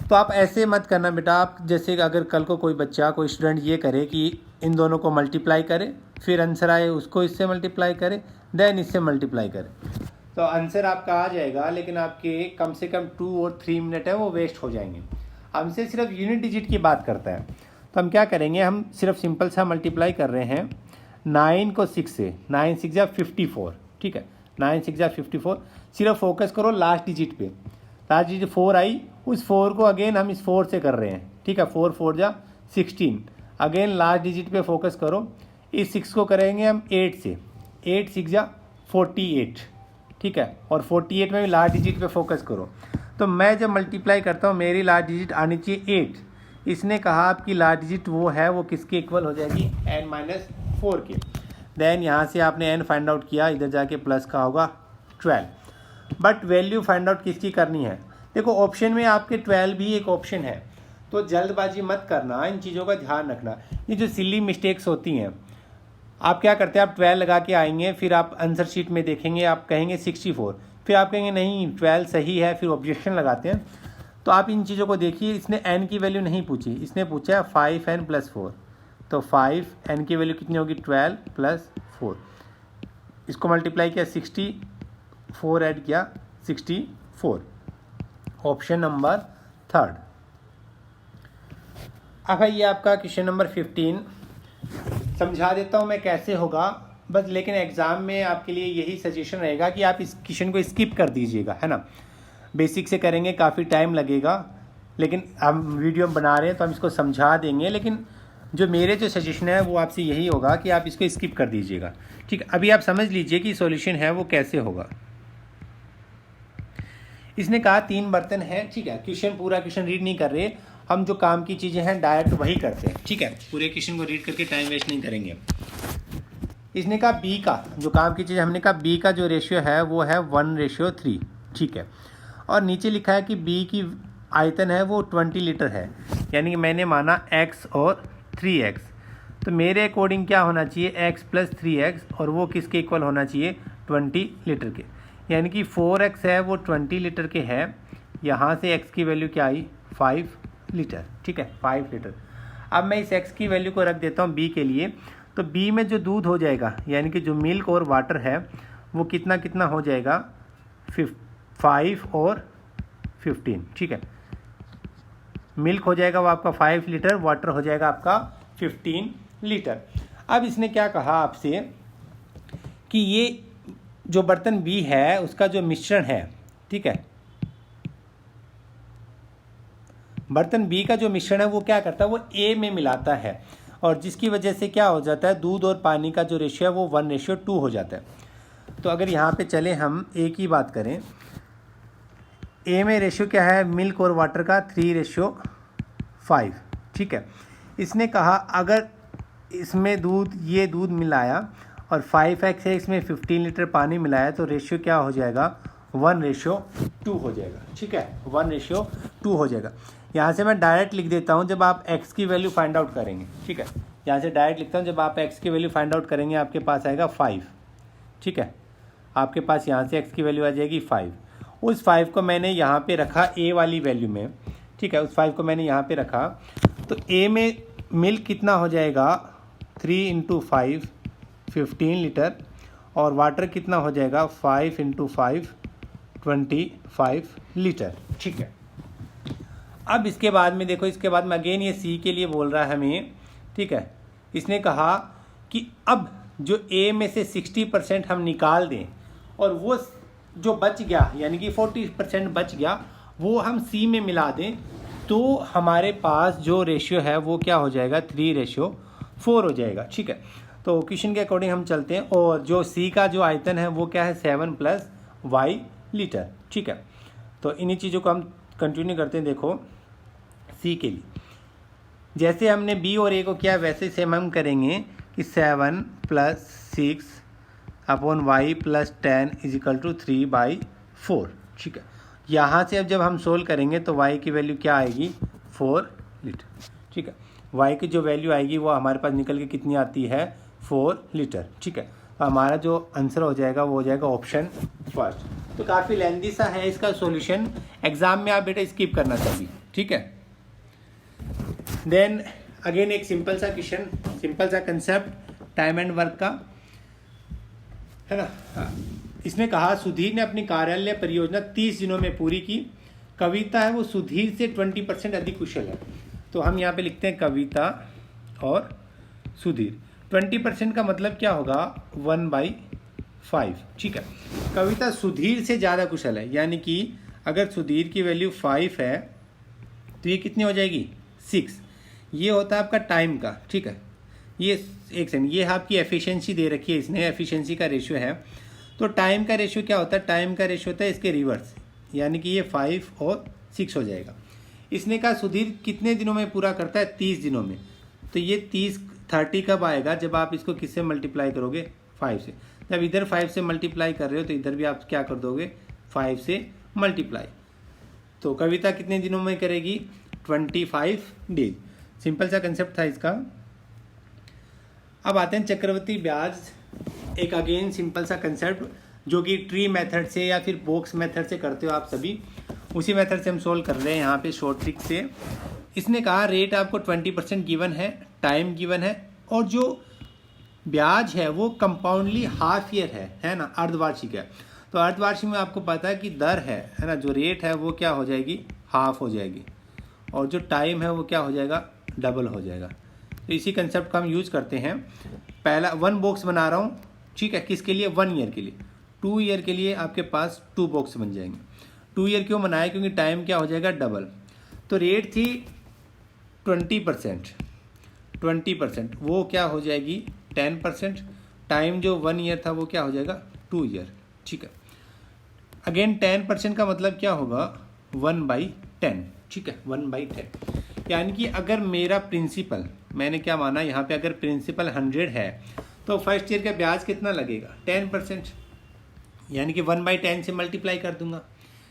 तो आप ऐसे मत करना बेटा, आप जैसे अगर कल को कोई बच्चा कोई स्टूडेंट ये करे कि इन दोनों को मल्टीप्लाई करे फिर आंसर आए उसको इससे मल्टीप्लाई करें, देन इससे मल्टीप्लाई करें, तो आंसर आपका आ जाएगा। लेकिन आपके कम से कम 2 और 3 मिनट है वो वेस्ट हो जाएंगे। हमसे सिर्फ यूनिट डिजिट की बात करता है, तो हम क्या करेंगे, हम सिर्फ सिंपल सा मल्टीप्लाई कर रहे हैं 9 को 6 से, 9 6 जा 54, ठीक है, 9 6 जा 54। सिर्फ फोकस करो लास्ट डिजिट पे, लास्ट डिजिट 4 आई, उस 4 को अगेन हम इस 4 से कर रहे हैं, ठीक है, 4 4 जा 16, अगेन लास्ट डिजिट पे फोकस करो, इस 6 को करेंगे हम 8 से, 8 6 जा 48, ठीक है, और 48 में भी लास्ट डिजिट पे फोकस करो। तो मैं जब मल्टीप्लाई करता हूँ मेरी लास्ट डिजिट आनी चाहिए 8, इसने कहा आपकी लास्ट डिजिट वो है, वो किसके इक्वल हो जाएगी, n-4 के। देन यहाँ से आपने n फाइंड आउट किया, इधर जाके प्लस का होगा 12, बट वैल्यू फाइंड आउट किसकी करनी है। देखो ऑप्शन में आपके 12 भी एक ऑप्शन है, तो जल्दबाजी मत करना, इन चीज़ों का ध्यान रखना। ये जो सिली मिस्टेक्स होती हैं, आप क्या करते हैं, आप 12 लगा के आएंगे, फिर आप आंसर शीट में देखेंगे, आप कहेंगे 64, फिर आप कहेंगे नहीं 12 सही है, फिर ऑब्जेक्शन लगाते हैं। तो आप इन चीज़ों को देखिए, इसने n की वैल्यू नहीं पूछी, इसने पूछा है 5n + 4, तो 5n की वैल्यू कितनी होगी, 12 + 4, इसको मल्टीप्लाई किया 64 ऐड किया 64, ऑप्शन नंबर 3। अब ये आपका क्वेश्चन नंबर 15, समझा देता हूँ मैं कैसे होगा बस, लेकिन एग्ज़ाम में आपके लिए यही सजेशन रहेगा कि आप इस क्वेश्चन को स्किप कर दीजिएगा, है ना। बेसिक से करेंगे, काफ़ी टाइम लगेगा, लेकिन हम वीडियो बना रहे हैं तो हम इसको समझा देंगे, लेकिन जो मेरे जो सजेशन है वो आपसे यही होगा कि आप इसको स्किप कर दीजिएगा, ठीक है। अभी आप समझ लीजिए कि सॉल्यूशन है वो कैसे होगा। इसने कहा 3 बर्तन हैं, ठीक है, क्वेश्चन पूरा क्वेश्चन रीड नहीं कर रहे, हम जो काम की चीज़ें हैं डायरेक्ट वही करते हैं, ठीक है, पूरे क्वेश्चन को रीड करके टाइम वेस्ट नहीं करेंगे। इसने कहा बी का जो काम की चीज़, हमने कहा बी का जो रेशियो है वो है 1:3, ठीक है, और नीचे लिखा है कि बी की आयतन है वो 20 लीटर है, यानी कि मैंने माना x और 3x, तो मेरे अकॉर्डिंग क्या होना चाहिए, x + 3x, और वो किसके इक्वल होना चाहिए, 20 लीटर के, यानी कि 4x है वो 20 लीटर के है, यहाँ से x की वैल्यू क्या आई, 5 लीटर, ठीक है, 5 लीटर। अब मैं इस x की वैल्यू को रख देता हूँ b के लिए, तो b में जो दूध हो जाएगा, यानी कि जो मिल्क और वाटर है वो कितना कितना हो जाएगा, 5 और 15, ठीक है, मिल्क हो जाएगा वो आपका 5 लीटर, वाटर हो जाएगा आपका 15 लीटर। अब इसने क्या कहा आपसे कि ये जो बर्तन बी है उसका जो मिश्रण है, ठीक है, बर्तन बी का जो मिश्रण है वो क्या करता है, वो ए में मिलाता है, और जिसकी वजह से क्या हो जाता है, दूध और पानी का जो रेशियो है वो 1:2 हो जाता है। तो अगर यहाँ पे चले हम ए की बात करें, ए में रेशियो क्या है, मिल्क और वाटर का 3:5, ठीक है। इसने कहा अगर इसमें ये दूध मिलाया और 5x है, इसमें 15 लीटर पानी मिलाया, तो रेशियो क्या हो जाएगा, 1:2 हो जाएगा, ठीक है, 1:2 हो जाएगा। यहाँ से मैं डायरेक्ट लिख देता हूँ जब आप x की वैल्यू फाइंड आउट करेंगे, ठीक है, यहाँ से डायरेक्ट लिखता हूँ, जब आप x की वैल्यू फाइंड आउट करेंगे आपके पास आएगा 5, ठीक है, आपके पास यहाँ से x की वैल्यू आ जाएगी 5, उस 5 को मैंने यहाँ पे रखा a वाली वैल्यू में, ठीक है, उस 5 को मैंने यहाँ पे रखा, तो a में मिल्क कितना हो जाएगा, 3 × 5 15 लीटर, और वाटर कितना हो जाएगा, 5 × 5 25 लीटर, ठीक है। अब इसके बाद में देखो, इसके बाद में अगेन ये सी के लिए बोल रहा है हमें, ठीक है, इसने कहा कि अब जो ए में से 60% हम निकाल दें और वो जो बच गया यानी कि 40% बच गया वो हम सी में मिला दें, तो हमारे पास जो रेशियो है वो क्या हो जाएगा, 3:4 हो जाएगा, ठीक है। तो क्वेश्चन के अकॉर्डिंग हम चलते हैं, और जो सी का जो आयतन है वो क्या है, 7 + y लीटर, ठीक है। तो इन्हीं चीज़ों को हम कंटिन्यू करते हैं। देखो सी के लिए जैसे हमने बी और ए को किया वैसे सेम हम करेंगे कि 7 + 6 / y + 10 = 3/4, ठीक है। यहाँ से अब जब हम सोल्व करेंगे तो y की वैल्यू क्या आएगी, 4 लीटर, ठीक है। y की जो वैल्यू आएगी वो हमारे पास निकल के कितनी आती है, 4 लीटर, ठीक है। तो हमारा जो आंसर हो जाएगा वो हो जाएगा ऑप्शन फर्स्ट। तो काफ़ी लेंदी सा है इसका सॉल्यूशन, एग्जाम में आप बेटा स्किप करना चाहिए, ठीक है। देन अगेन एक सिंपल सा क्वेश्चन, सिंपल सा कंसेप्ट, टाइम एंड वर्क का, है ना। हाँ। इसने कहा सुधीर ने अपनी कार्यालय परियोजना 30 दिनों में पूरी की। कविता है वो सुधीर से 20% अधिक कुशल है। तो हम यहाँ पे लिखते हैं कविता और सुधीर। 20% का मतलब क्या होगा, 1/5, ठीक है। कविता सुधीर से ज़्यादा कुशल है, यानी कि अगर सुधीर की वैल्यू 5 है तो ये कितनी हो जाएगी, 6। ये होता है आपका टाइम का, ठीक है। ये एक सेकंड, ये आपकी एफिशिएंसी दे रखी है इसने, एफिशिएंसी का रेशियो है। तो टाइम का रेशियो क्या होता है, टाइम का रेशियो होता है इसके रिवर्स, यानी कि ये 5 और 6 हो जाएगा। इसने कहा सुधीर कितने दिनों में पूरा करता है, 30 दिनों में। तो ये 30 कब आएगा, जब आप इसको किससे मल्टीप्लाई करोगे, 5 से। जब इधर 5 से मल्टीप्लाई कर रहे हो तो इधर भी आप क्या कर दोगे, 5 से मल्टीप्लाई। तो कविता कितने दिनों में करेगी, 25 डेज। सिंपल सा कंसेप्ट था इसका। अब आते हैं चक्रवृद्धि ब्याज, एक अगेन सिंपल सा कंसेप्ट जो कि ट्री मेथड से या फिर बॉक्स मेथड से करते हो आप सभी, उसी मेथड से हम सोल्व कर रहे हैं यहाँ पे शॉर्ट ट्रिक से। इसने कहा रेट आपको 20% गिवन है, टाइम गिवन है, और जो ब्याज है वो कंपाउंडली हाफ ईयर है ना, अर्धवार्षिक है। तो अर्धवार्षिक में आपको पता है कि दर है ना, जो रेट है वो क्या हो जाएगी, हाफ हो जाएगी, और जो टाइम है वो क्या हो जाएगा, डबल हो जाएगा। तो इसी कंसेप्ट का हम यूज़ करते हैं। पहला 1 बॉक्स बना रहा हूँ, ठीक है, किसके लिए, 1 ईयर के लिए। 2 ईयर के लिए आपके पास 2 बॉक्स बन जाएंगे। 2 ईयर क्यों बनाया, क्योंकि टाइम क्या हो जाएगा, डबल। तो रेट थी 20%, वो क्या हो जाएगी 10%। टाइम जो 1 ईयर था वो क्या हो जाएगा 2 ईयर, ठीक है। अगेन 10% का मतलब क्या होगा, 1/10, ठीक है, 1/10। यानी कि अगर मेरा प्रिंसिपल, मैंने क्या माना यहाँ पे, अगर प्रिंसिपल 100 है तो फर्स्ट ईयर का ब्याज कितना लगेगा, 10%, यानी कि 1/10 से मल्टीप्लाई कर दूंगा,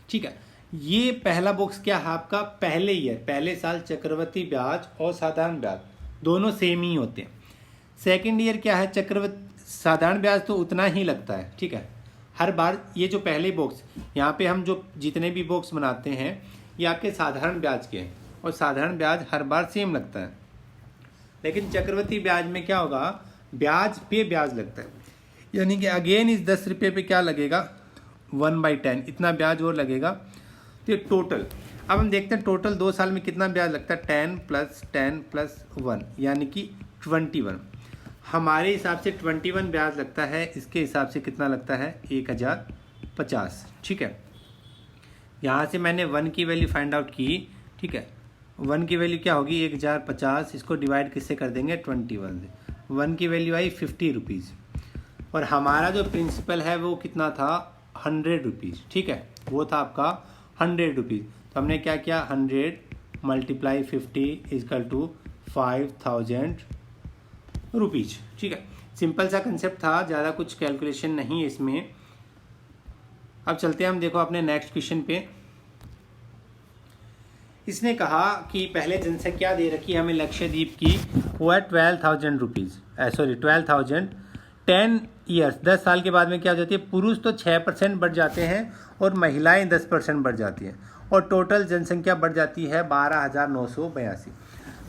ठीक है। ये पहला बॉक्स क्या है आपका, पहले ईयर, पहले साल चक्रवृद्धि ब्याज और साधारण ब्याज दोनों सेम ही होते हैं। सेकेंड ईयर क्या है, चक्रवृद्धि साधारण ब्याज तो उतना ही लगता है, ठीक है, हर बार। ये जो पहले बॉक्स यहाँ पे हम जो जितने भी बॉक्स बनाते हैं ये आपके साधारण ब्याज के हैं, और साधारण ब्याज हर बार सेम लगता है। लेकिन चक्रवृद्धि ब्याज में क्या होगा, ब्याज पे ब्याज लगता है, यानी कि अगेन इस 10 रुपये पे क्या लगेगा, 1/10, इतना ब्याज और लगेगा। तो टोटल, अब हम देखते हैं टोटल 2 साल में कितना ब्याज लगता है, 10 + 10 + 1, यानी कि 21। हमारे हिसाब से 21 ब्याज लगता है, इसके हिसाब से कितना लगता है, 1050, ठीक है। यहाँ से मैंने 1 की वैल्यू फाइंड आउट की, ठीक है। 1 की वैल्यू क्या होगी, 1050, इसको डिवाइड किससे कर देंगे, 21 से। 1 की वैल्यू आई 50 रुपीज़, और हमारा जो प्रिंसिपल है वो कितना था, 100 रुपीज़, ठीक है, वो था आपका 100 रुपीज़। तो हमने क्या किया, 100 × 50 = 5000 रुपीज़, ठीक है। सिंपल सा कंसेप्ट था, ज़्यादा कुछ कैलकुलेशन नहीं है इसमें। अब चलते हैं हम, देखो अपने नेक्स्ट क्वेश्चन पे। इसने कहा कि पहले जनसंख्या दे रखी हमें लक्षद्वीप की, वो है 12,000 रुपीज़, 12,000। 10 ईयर्स, 10 साल के बाद में क्या हो जाती है, पुरुष तो 6% बढ़ जाते हैं और महिलाएं 10% बढ़ जाती हैं, और टोटल जनसंख्या बढ़ जाती है 12,982।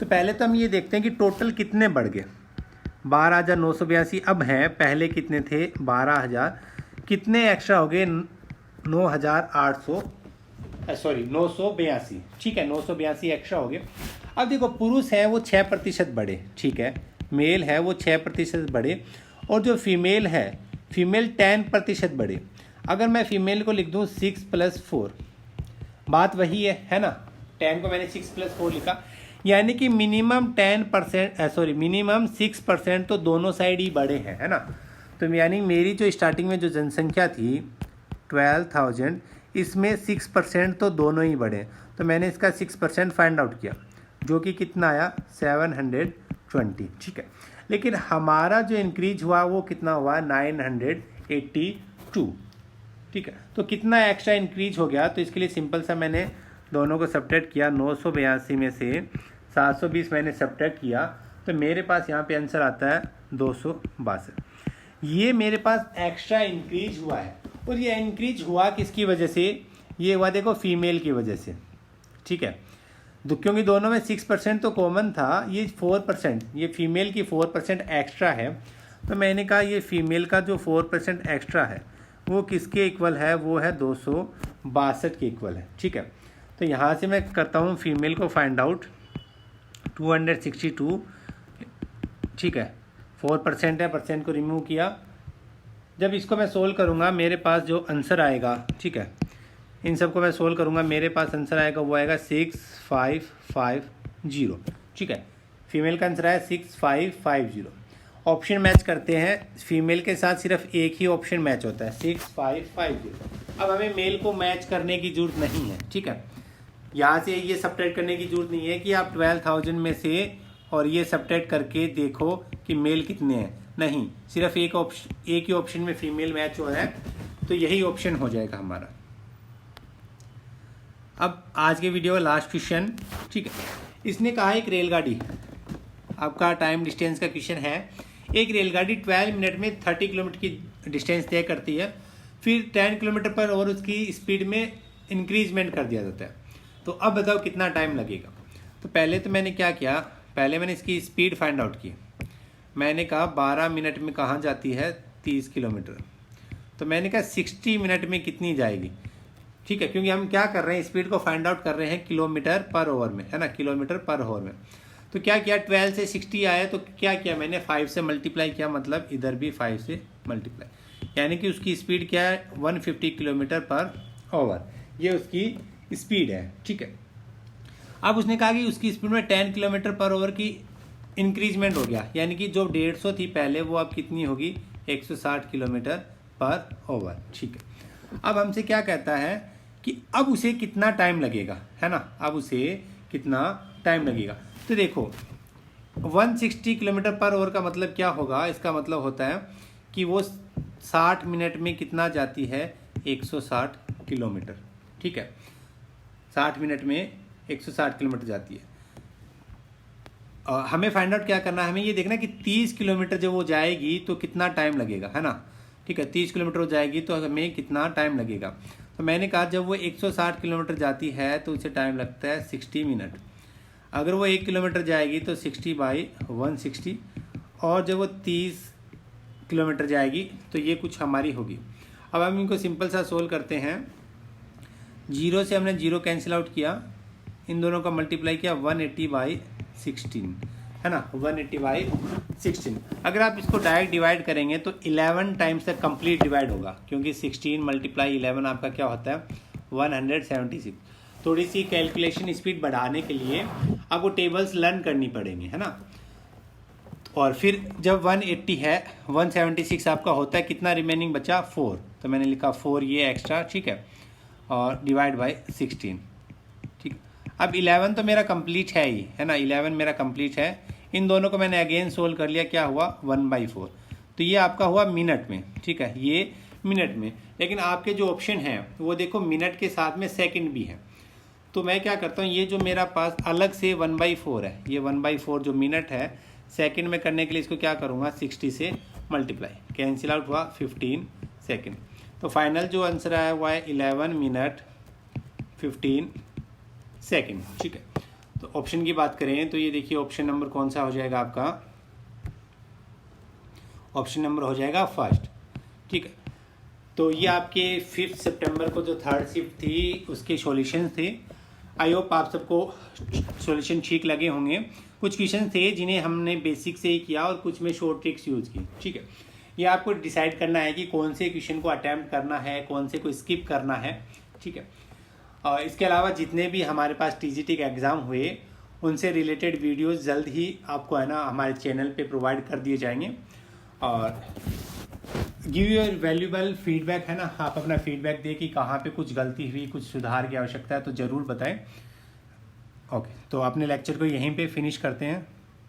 तो पहले तो हम ये देखते हैं कि टोटल कितने बढ़ गए, 12,982 अब हैं, पहले कितने थे, 12,000, कितने एक्स्ट्रा हो गए, 982, ठीक है, 982 एक्स्ट्रा हो गए। अब देखो पुरुष है वो 6% बढ़े, ठीक है, मेल है वो 6% बढ़े, और जो फीमेल है, फीमेल 10% बढ़े। अगर मैं फीमेल को लिख दूँ 6 + 4, बात वही है ना, 10 को मैंने 6 + 4 लिखा, यानी कि मिनिमम 6% तो दोनों साइड ही बढ़े हैं, है ना। तो यानी मेरी जो स्टार्टिंग में जो जनसंख्या थी 12,000, इसमें 6% तो दोनों ही बढ़े। तो मैंने इसका 6% फाइंड आउट किया, जो कि कितना आया, 720, ठीक है। लेकिन हमारा जो इंक्रीज हुआ वो कितना हुआ, 982, ठीक है। तो कितना एक्स्ट्रा इंक्रीज हो गया, तो इसके लिए सिंपल सा मैंने दोनों को सब्ट्रैक्ट किया, 982 में से 720 मैंने सब्ट्रैक्ट किया, तो मेरे पास यहाँ पे आंसर आता है 262। ये मेरे पास एक्स्ट्रा इंक्रीज हुआ है, और ये इंक्रीज हुआ किसकी वजह से, ये हुआ देखो फीमेल की वजह से, ठीक है। क्योंकि दोनों में 6% तो कॉमन था, ये 4%, ये फीमेल की 4% एक्स्ट्रा है। तो मैंने कहा ये फीमेल का जो 4% एक्स्ट्रा है वो किसके इक्वल है, वो है 262 के इक्वल है। ठीक है, तो यहाँ से मैं करता हूँ फीमेल को फाइंड आउट 262। ठीक है, 4% है, परसेंट को रिमूव किया। जब इसको मैं सोल्व करूँगा मेरे पास जो आंसर आएगा, ठीक है, इन सब को मैं सोल्व करूँगा, मेरे पास आंसर आएगा वो आएगा 6550। ठीक है, फीमेल का आंसर आया 6550। ऑप्शन मैच करते हैं, फीमेल के साथ सिर्फ एक ही ऑप्शन मैच होता है 6550। अब हमें मेल को मैच करने की ज़रूरत नहीं है। ठीक है, यहाँ से ये सब्ट्रैक्ट करने की ज़रूरत नहीं है कि आप 12,000 में से और ये सब्ट्रैक्ट करके देखो कि मेल कितने हैं, नहीं, सिर्फ एक ही ऑप्शन में फीमेल मैच हो रहा है, तो यही ऑप्शन हो जाएगा हमारा। अब आज के वीडियो का लास्ट क्वेश्चन। ठीक है, इसने कहा एक रेलगाड़ी, आपका टाइम डिस्टेंस का क्वेश्चन है, एक रेलगाड़ी 12 मिनट में 30 किलोमीटर की डिस्टेंस तय करती है, फिर 10 किलोमीटर पर और उसकी स्पीड में इंक्रीजमेंट कर दिया जाता है, तो अब बताओ कितना टाइम लगेगा। तो पहले तो मैंने क्या किया, पहले मैंने इसकी स्पीड फाइंड आउट की। मैंने कहा 12 मिनट में कहाँ जाती है, 30 किलोमीटर, तो मैंने कहा 60 मिनट में कितनी जाएगी। ठीक है, क्योंकि हम क्या कर रहे हैं, स्पीड को फाइंड आउट कर रहे हैं किलोमीटर पर आवर में, है ना, किलोमीटर पर आवर में। तो क्या किया, 12 से 60 आया, तो क्या किया मैंने 5 से मल्टीप्लाई किया, मतलब इधर भी 5 से मल्टीप्लाई, यानी कि उसकी स्पीड क्या है 150 किलोमीटर पर आवर, ये उसकी स्पीड है। ठीक है, अब उसने कहा कि उसकी स्पीड में 10 किलोमीटर पर आवर की इंक्रीजमेंट हो गया, यानी कि जो 150 थी पहले वो अब कितनी होगी 160 किलोमीटर पर आवर। ठीक है, अब हमसे क्या कहता है कि अब उसे कितना टाइम लगेगा, है ना, अब उसे कितना टाइम लगेगा। तो देखो 160 किलोमीटर पर आवर का मतलब क्या होगा, इसका मतलब होता है कि वो 60 मिनट में कितना जाती है 160 किलोमीटर। ठीक है, 60 मिनट में 160 किलोमीटर जाती है। हमें फाइंड आउट क्या करना है, हमें ये देखना कि 30 किलोमीटर जब वो जाएगी तो कितना टाइम लगेगा, है ना। ठीक है, 30 किलोमीटर हो जाएगी तो हमें कितना टाइम लगेगा। तो मैंने कहा जब वो 160 किलोमीटर जाती है तो उसे टाइम लगता है 60 मिनट। अगर वो 1 किलोमीटर जाएगी तो 60/160, और जब वो 30 किलोमीटर जाएगी तो ये कुछ हमारी होगी। अब हम इनको सिंपल सा सोल्व करते हैं। 0 से हमने 0 कैंसिल आउट किया, इन दोनों का मल्टीप्लाई किया 180/16, है ना, 180/16। अगर आप इसको डायरेक्ट डिवाइड करेंगे तो 11 टाइम्स तक कंप्लीट डिवाइड होगा, क्योंकि 16 × 11 आपका क्या होता है 176। थोड़ी सी कैलकुलेशन स्पीड बढ़ाने के लिए आपको टेबल्स लर्न करनी पड़ेंगी, है ना। और फिर जब 180 है 176 आपका होता है, कितना रिमेनिंग बचा 4, तो मैंने लिखा 4 ये एक्स्ट्रा। ठीक है, और डिवाइड बाय 16। ठीक, अब 11 तो मेरा कंप्लीट है ही, है ना, 11 मेरा कंप्लीट है। इन दोनों को मैंने अगेन सोल्व कर लिया, क्या हुआ 1/4, तो ये आपका हुआ मिनट में। ठीक है, ये मिनट में, लेकिन आपके जो ऑप्शन है वो देखो मिनट के साथ में सेकंड भी है। तो मैं क्या करता हूँ, ये जो मेरा पास अलग से 1/4 है, ये 1/4 जो मिनट है सेकंड में करने के लिए इसको क्या करूँगा 60 से मल्टीप्लाई, कैंसिल आउट हुआ 15 सेकंड। तो फाइनल जो आंसर आया हुआ है 11 मिनट 15 सेकंड। ठीक है, तो ऑप्शन की बात करें तो ये देखिए ऑप्शन नंबर कौन सा हो जाएगा आपका, ऑप्शन नंबर हो जाएगा फर्स्ट। ठीक है, तो ये आपके 5 सितंबर को जो थर्ड शिफ्ट थी उसके सॉल्यूशन थे। आई होप आप सबको सॉल्यूशन ठीक लगे होंगे। कुछ क्वेश्चन थे जिन्हें हमने बेसिक से ही किया और कुछ में शॉर्ट ट्रिक्स यूज़ की। ठीक है, ये आपको डिसाइड करना है कि कौन से क्वेश्चन को अटैम्प्ट करना है, कौन से को स्किप करना है। ठीक है, और इसके अलावा जितने भी हमारे पास टीजीटी के एग्ज़ाम हुए उनसे रिलेटेड वीडियोस जल्द ही आपको, है ना, हमारे चैनल पे प्रोवाइड कर दिए जाएंगे। और गिव योर वैल्यूबल फीडबैक, है ना, आप अपना फीडबैक दें कि कहाँ पे कुछ गलती हुई, कुछ सुधार की आवश्यकता है तो ज़रूर बताएं। ओके, तो अपने लेक्चर को यहीं पे फिनिश करते हैं।